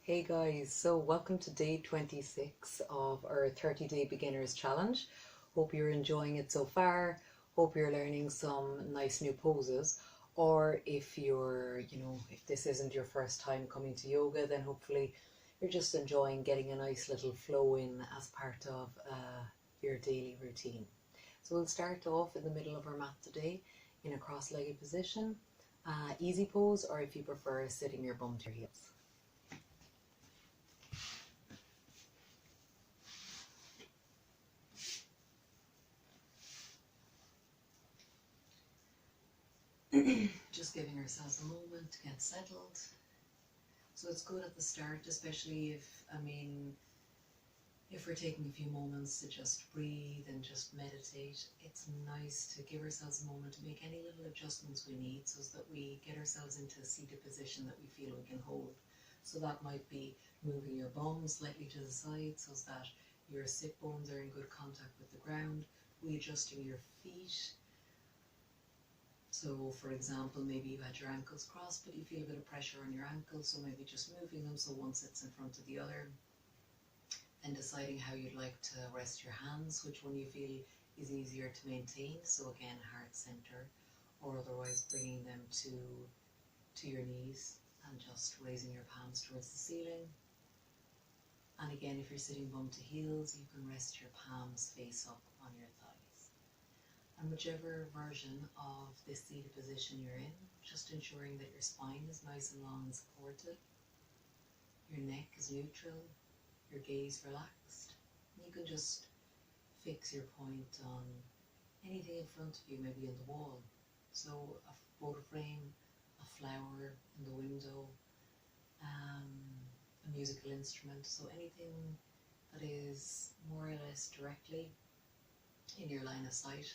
Hey guys, so welcome to day 26 of our 30-day beginners challenge. Hope you're enjoying it so far. Hope you're learning some nice new poses. Or if if this isn't your first time coming to yoga, then hopefully you're just enjoying getting a nice little flow in as part of your daily routine. So we'll start off in the middle of our mat today in a cross-legged position, easy pose, or if you prefer, sitting your bum to your heels. Just giving ourselves a moment to get settled. So it's good at the start, especially if we're taking a few moments to just breathe and just meditate. It's nice to give ourselves a moment to make any little adjustments we need so that we get ourselves into a seated position that we feel we can hold. So that might be moving your bum slightly to the side so that your sit bones are in good contact with the ground, readjusting your feet. So for example, maybe you had your ankles crossed, but you feel a bit of pressure on your ankles, so maybe just moving them so one sits in front of the other, and deciding how you'd like to rest your hands, which one you feel is easier to maintain. So again, heart center, or otherwise bringing them to your knees and just raising your palms towards the ceiling. And again, if you're sitting bum to heels, you can rest your palms face up on your thighs. And whichever version of this seated position you're in, just ensuring that your spine is nice and long and supported, your neck is neutral, your gaze relaxed. You can just fix your point on anything in front of you, maybe on the wall. So a photo frame, a flower in the window, a musical instrument, so anything that is more or less directly in your line of sight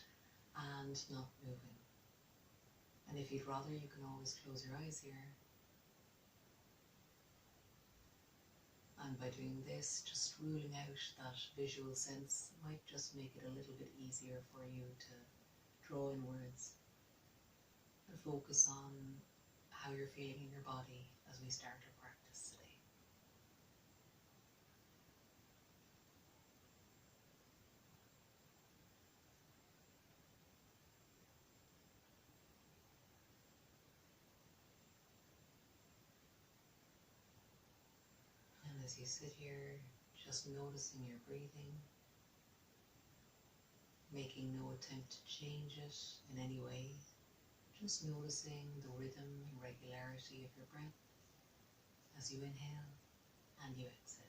and not moving. And if you'd rather, you can always close your eyes here. And by doing this, just ruling out that visual sense might just make it a little bit easier for you to draw in words and focus on how you're feeling in your body as we start our practice today. And as you sit here, just noticing your breathing, making no attempt to change it in any way, just noticing the rhythm and regularity of your breath as you inhale and you exhale.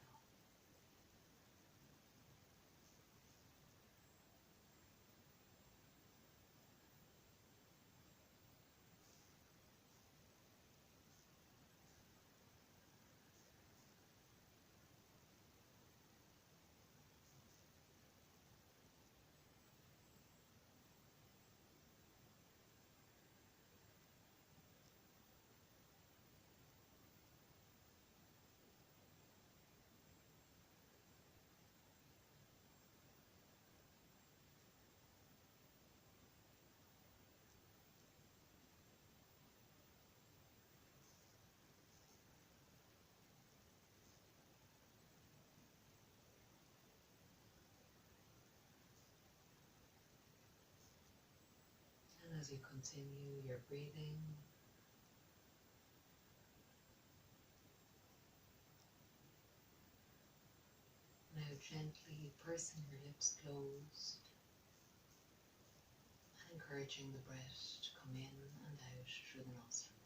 And as you continue your breathing, now gently pursing your lips closed and encouraging the breath to come in and out through the nostrils.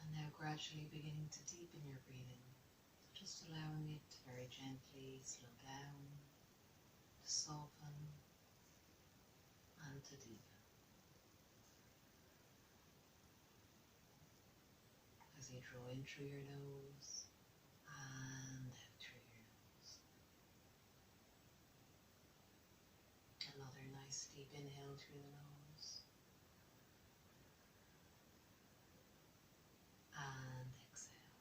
And now gradually beginning to deepen your breathing, Just allowing it to very gently slow down, to soften and to deepen. As you draw in through your nose and out through your nose. Another nice deep inhale through the nose. And exhale.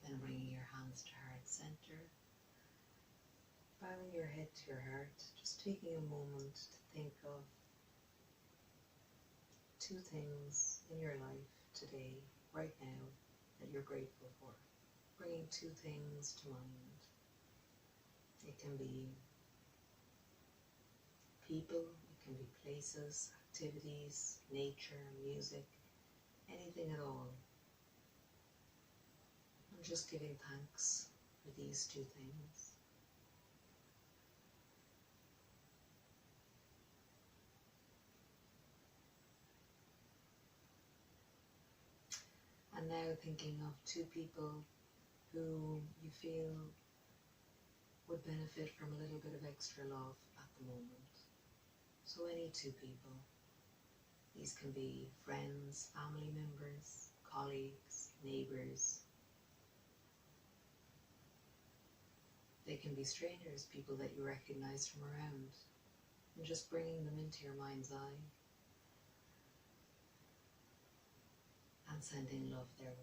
Then bringing your hands to heart center. Bowing your head to your heart. Just taking a moment to think of 2 things in your life today, right now, that you're grateful for. Bringing 2 things to mind. It can be people, it can be places, activities, nature, music, anything at all. I'm just giving thanks for these 2 things. And now thinking of 2 people who you feel would benefit from a little bit of extra love at the moment. So any 2 people. These can be friends, family members, colleagues, neighbours. They can be strangers, people that you recognise from around. And just bringing them into your mind's eye. And sending love their way.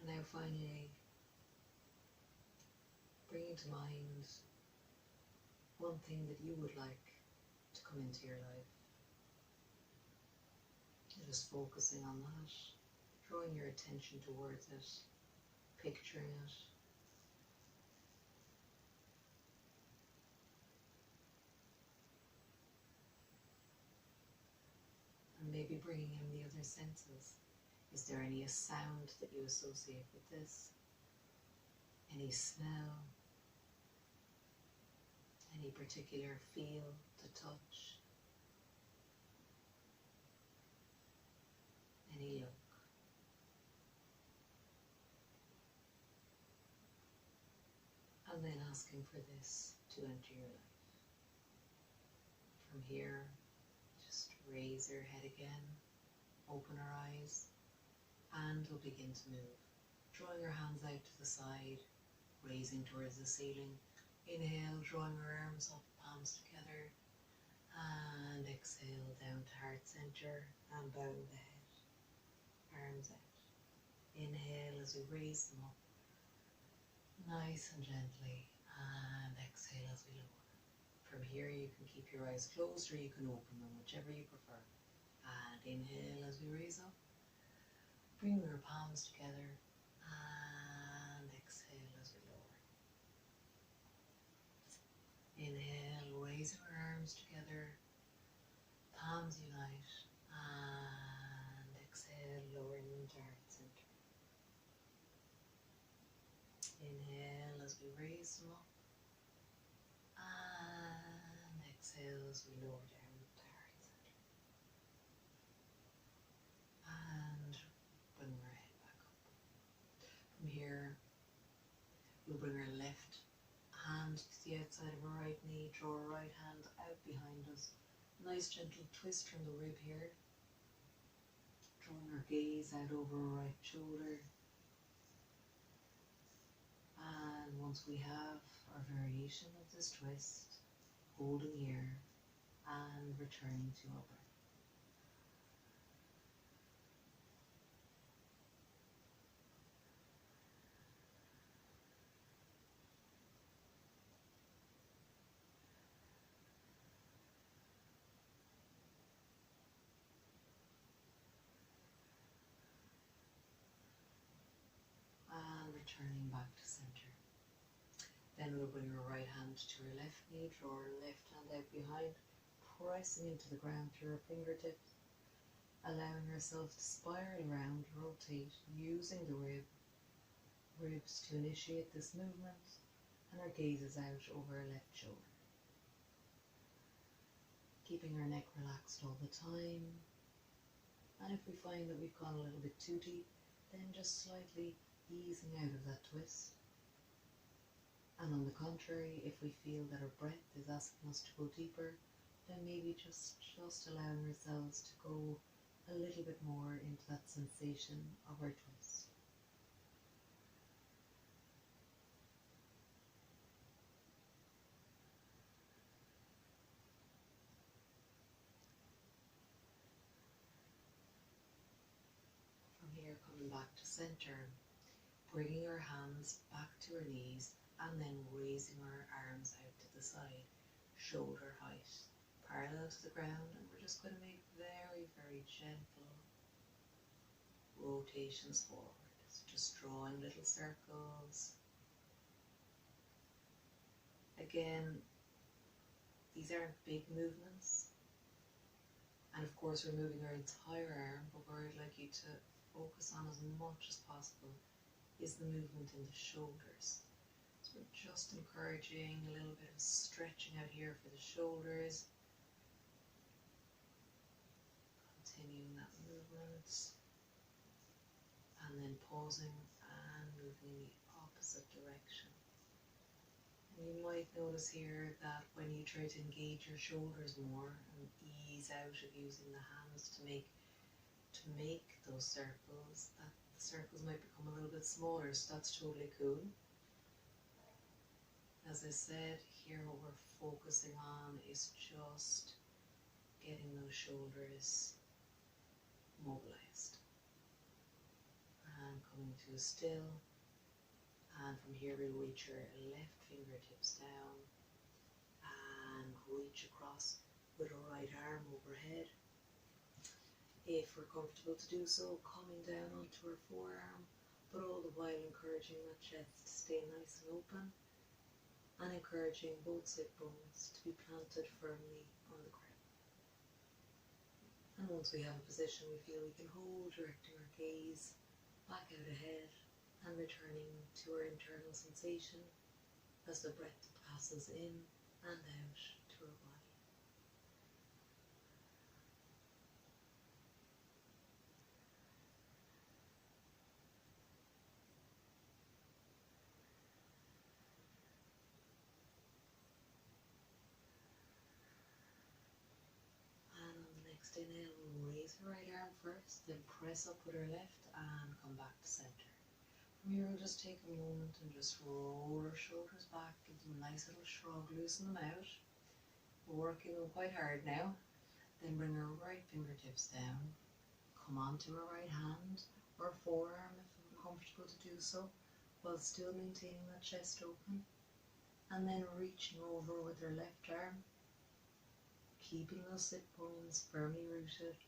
And now finally, bringing to mind one thing that you would like to come into your life. Just focusing on that, drawing your attention towards it, picturing it. And maybe bringing in the other senses. Is there any sound that you associate with this? Any smell? Any particular feel to touch? Any look? And then asking for this to enter your life. From here, just raise your head again, open our eyes, and we'll begin to move. Drawing our hands out to the side, raising towards the ceiling. Inhale, drawing our arms up, palms together, and exhale down to heart center and bowing the head, arms out. Inhale as we raise them up, nice and gently, and exhale as we lower. From here you can keep your eyes closed or you can open them, whichever you prefer. And inhale as we raise up, bring our palms together, and exhale as we lower. Inhale, raise our arms together, palms unite, and exhale, lowering them to heart center. Inhale as we raise them up, and exhale as we lower down to heart center. And bring our head back up. From here, we'll bring our left hand to the outside of our right knee, draw our right hand out behind us. Nice gentle twist from the rib here. Drawing our gaze out over our right shoulder. And once we have our variation of this twist, holding here and returning to upper. And returning back to center. Then we'll bring our right hand to our left knee, draw our left hand out behind, pressing into the ground through our fingertips. allowing ourselves to spiral around, rotate, using the ribs to initiate this movement, and our gaze is out over our left shoulder. Keeping our neck relaxed all the time, and if we find that we've gone a little bit too deep, then just slightly easing out of that twist. And on the contrary, if we feel that our breath is asking us to go deeper, then maybe just allowing ourselves to go a little bit more into that sensation of our twist. From here, coming back to center, bringing our hands back to our knees and then raising our arms out to the side, shoulder height, parallel to the ground, and we're just going to make very, very gentle rotations forward. So just drawing little circles. Again, these aren't big movements, and of course we're moving our entire arm, but where I'd like you to focus on as much as possible is the movement in the shoulders. So we're just encouraging a little bit of stretching out here for the shoulders. Continuing that movement, and then pausing and moving in the opposite direction. And you might notice here that when you try to engage your shoulders more and ease out of using the hands to make those circles, that the circles might become a little bit smaller, so that's totally cool. As I said, here what we're focusing on is just getting those shoulders mobilized. And coming to a still, and from here we'll reach our left fingertips down and reach across with our right arm overhead. If we're comfortable to do so, coming down onto our forearm, but all the while encouraging that chest to stay nice and open, and encouraging both sit bones to be planted firmly on the ground. And once we have a position we feel we can hold, directing our gaze back out ahead and returning to our internal sensation as the breath passes in and out to our body. And on the next inhale, we'll raise our right arm first, then press up with our left and come back to center. From here, we'll just take a moment and just roll our shoulders back, give them a nice little shrug, loosen them out. We're working them quite hard now. Then bring our right fingertips down, come onto our right hand or forearm if you're comfortable to do so, while still maintaining that chest open. And then reaching over with our left arm, keeping those sit bones firmly rooted.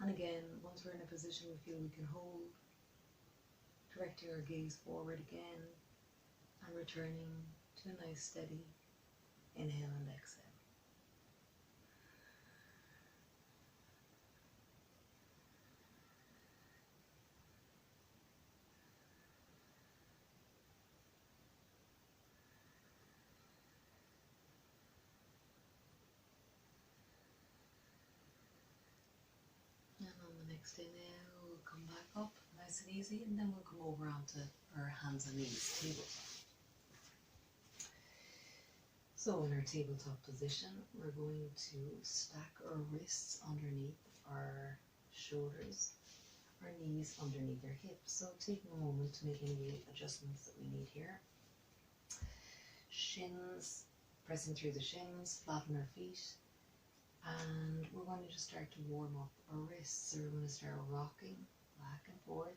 And again, once we're in a position we feel we can hold, directing our gaze forward again and returning to a nice steady inhale and exhale. And on the next inhale, we'll come back up nice and easy, and then we'll come over onto our hands and knees, tabletop. So in our tabletop position, we're going to stack our wrists underneath our shoulders, our knees underneath our hips. So taking a moment to make any adjustments that we need here. Shins, pressing through the shins, flatten our feet. And we're going to just start to warm up our wrists. So we're going to start rocking back and forth.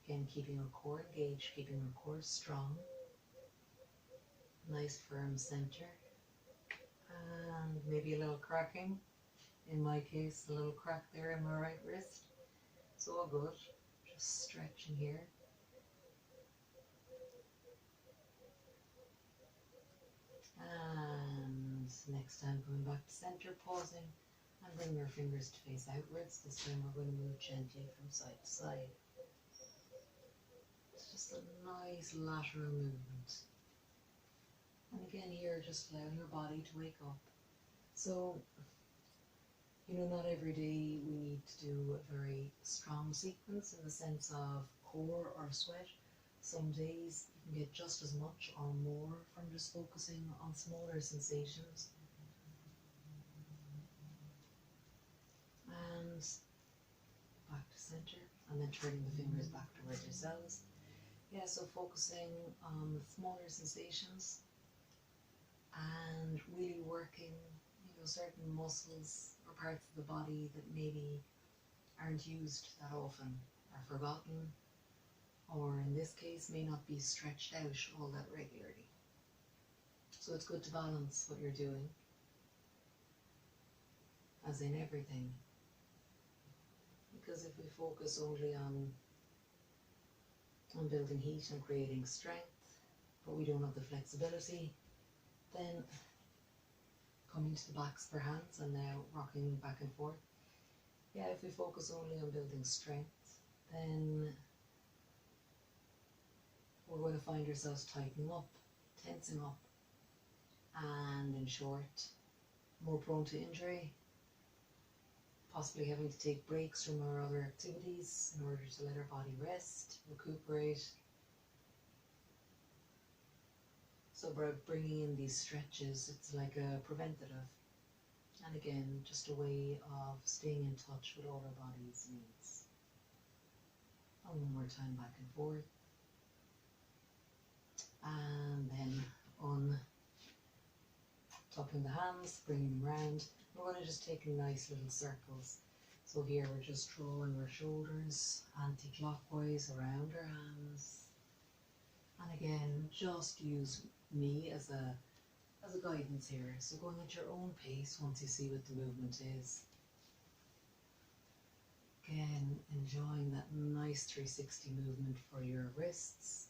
Again, keeping our core engaged, keeping our core strong. Nice firm center. And maybe a little cracking. In my case, a little crack there in my right wrist. It's all good. Just stretching here. And next time coming back to center, pausing and bringing your fingers to face outwards. This time we're going to move gently from side to side. It's just a nice lateral movement. And again here, just allowing your body to wake up. So, you know, not every day we need to do a very strong sequence in the sense of core or sweat. Some days you can get just as much or more from just focusing on smaller sensations. And back to center, and then turning the fingers back towards yourselves. Yeah, so focusing on smaller sensations and really working, you know, certain muscles or parts of the body that maybe aren't used that often, are forgotten, or in this case may not be stretched out all that regularly. So it's good to balance what you're doing, as in everything. Because if we focus only on building heat and creating strength, but we don't have the flexibility, then coming to the backs of our hands and now rocking back and forth. Yeah, if we focus only on building strength, then we're going to find ourselves tightening up, tensing up, and in short, more prone to injury, possibly having to take breaks from our other activities in order to let our body rest, recuperate. So by bringing in these stretches, it's like a preventative, and again, just a way of staying in touch with all our body's needs. And one more time, back and forth. And then on topping the hands, bringing them round. We're going to just take nice little circles. So here we're just drawing our shoulders anti-clockwise around our hands. And again, just use me as a guidance here. So going at your own pace once you see what the movement is. Again, enjoying that nice 360 movement for your wrists.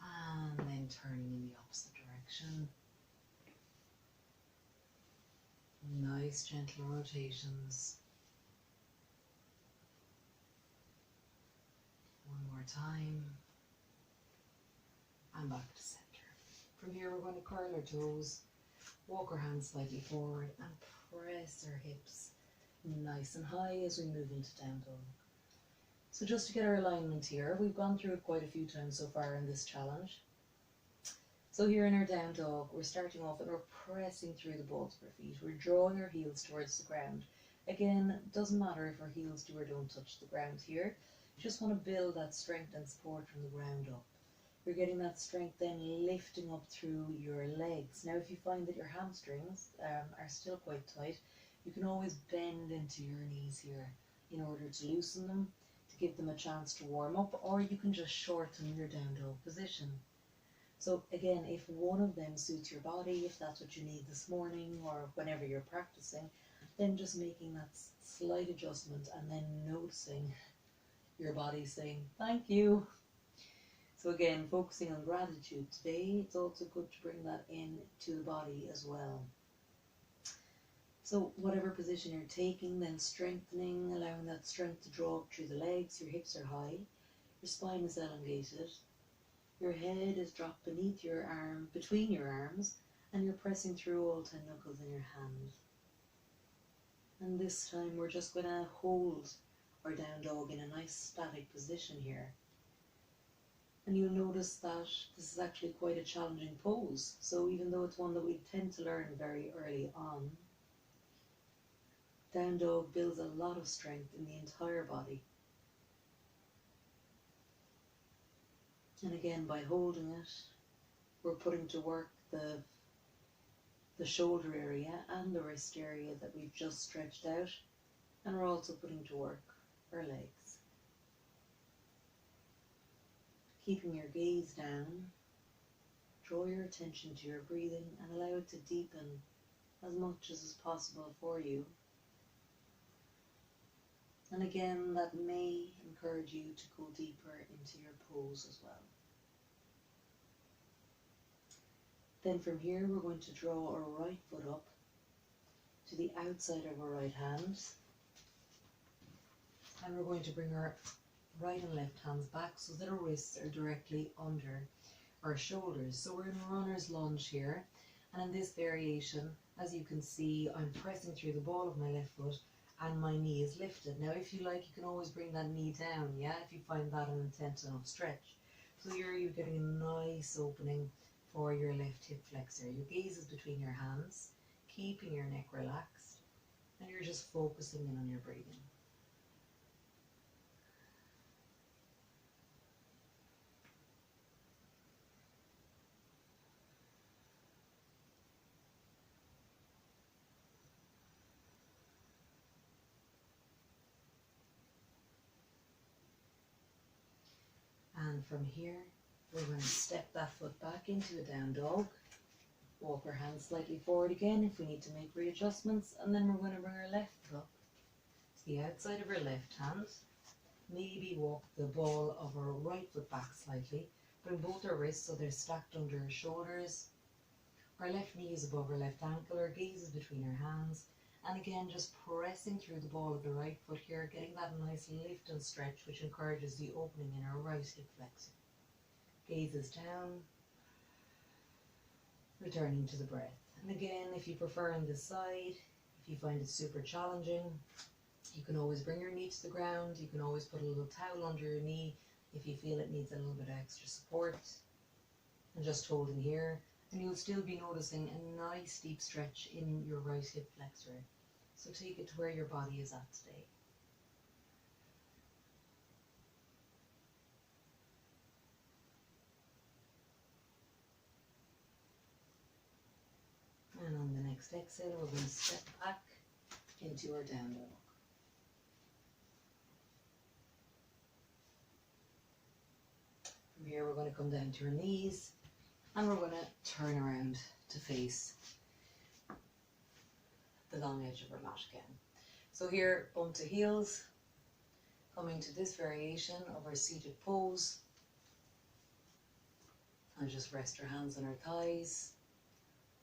And then turning in the opposite direction. Nice gentle rotations. One more time. And back to center. From here we're going to curl our toes, walk our hands slightly forward and press our hips nice and high as we move into down dog. So just to get our alignment here, we've gone through it quite a few times so far in this challenge. So here in our down dog, we're starting off and we're pressing through the balls of our feet. We're drawing our heels towards the ground. Again, it doesn't matter if our heels do or don't touch the ground here. You just want to build that strength and support from the ground up. You're getting that strength then lifting up through your legs. Now if you find that your hamstrings are still quite tight, you can always bend into your knees here in order to loosen them, to give them a chance to warm up, or you can just shorten your down dog position. So again, if one of them suits your body, if that's what you need this morning or whenever you're practicing, then just making that slight adjustment and then noticing your body saying, thank you. So again, focusing on gratitude today, it's also good to bring that in to the body as well. So whatever position you're taking, then strengthening, allowing that strength to draw up through the legs, your hips are high, your spine is elongated, your head is dropped beneath your arm, between your arms, and you're pressing through all 10 knuckles in your hand. And this time we're just going to hold our down dog in a nice static position here. And you'll notice that this is actually quite a challenging pose. So even though it's one that we tend to learn very early on, down dog builds a lot of strength in the entire body. And again, by holding it, we're putting to work the shoulder area and the wrist area that we've just stretched out, and we're also putting to work our legs. Keeping your gaze down, draw your attention to your breathing and allow it to deepen as much as is possible for you. And again, that may encourage you to go deeper into your pose as well. Then from here, we're going to draw our right foot up to the outside of our right hand. And we're going to bring our right and left hands back so that our wrists are directly under our shoulders. So we're in a runner's lunge here. And in this variation, as you can see, I'm pressing through the ball of my left foot and my knee is lifted. Now, if you like, you can always bring that knee down, yeah, if you find that an intense enough stretch. So here you're getting a nice opening for your left hip flexor. Your gaze is between your hands, keeping your neck relaxed, and you're just focusing in on your breathing. And from here, we're going to step that foot back into a down dog. Walk our hands slightly forward again if we need to make readjustments. And then we're going to bring our left foot up to the outside of our left hand. Maybe walk the ball of our right foot back slightly. Bring both our wrists so they're stacked under our shoulders. Our left knee is above our left ankle. Our gaze is between our hands. And again, just pressing through the ball of the right foot here, getting that nice lift and stretch, which encourages the opening in our right hip flexor. Gaze is down, returning to the breath. And again, if you prefer on this side, if you find it super challenging, you can always bring your knee to the ground. You can always put a little towel under your knee if you feel it needs a little bit of extra support. And just holding here. And you'll still be noticing a nice deep stretch in your right hip flexor. So take it to where your body is at today. And on the next exhale, we're going to step back into our down dog. From here, we're going to come down to our knees and we're going to turn around to face the long edge of our mat again. So here, bum to heels, coming to this variation of our seated pose. And just rest our hands on our thighs.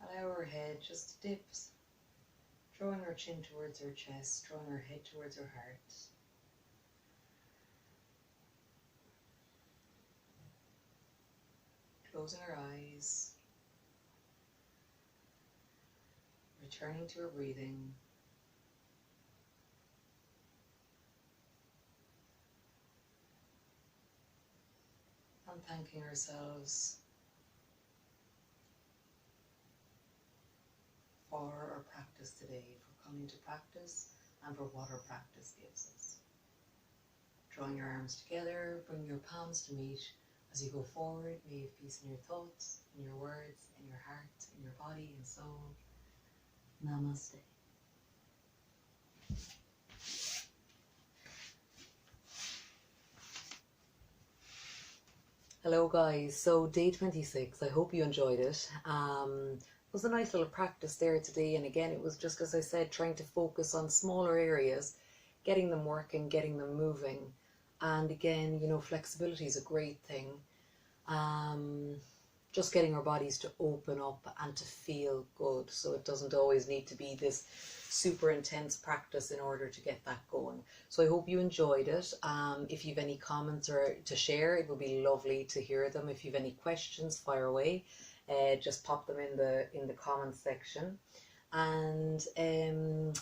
Allow our head just dips, drawing our chin towards our chest, drawing our head towards our heart. Closing our eyes, returning to our breathing. And thanking ourselves for our practice today, for coming to practice and for what our practice gives us. Drawing your arms together, bring your palms to meet. As you go forward, may you have peace in your thoughts, in your words, in your heart, in your body and soul. Namaste. Hello guys, so day 26, I hope you enjoyed it. It was a nice little practice there today, and again it was just, as I said, trying to focus on smaller areas, getting them working, getting them moving. And again, you know, flexibility is a great thing. Just getting our bodies to open up and to feel good. So it doesn't always need to be this super intense practice in order to get that going. So I hope you enjoyed it. If you have any comments or to share, it would be lovely to hear them. If you have any questions, fire away. Just pop them in the comments section. And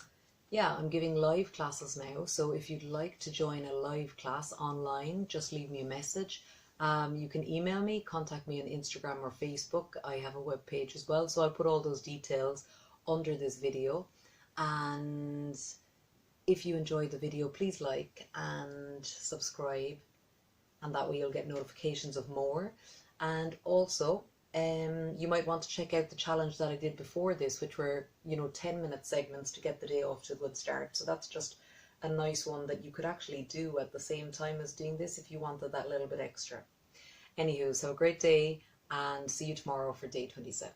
yeah, I'm giving live classes now, so if you'd like to join a live class online, just leave me a message. You can email me, contact me on Instagram or Facebook. I have a web page as well, so I'll put all those details under this video. And if you enjoyed the video, please like and subscribe, and that way you'll get notifications of more. And also, you might want to check out the challenge that I did before this, which were, you know, 10-minute segments to get the day off to a good start. So that's just a nice one that you could actually do at the same time as doing this if you wanted that little bit extra. Anywho, so have a great day and see you tomorrow for day 27.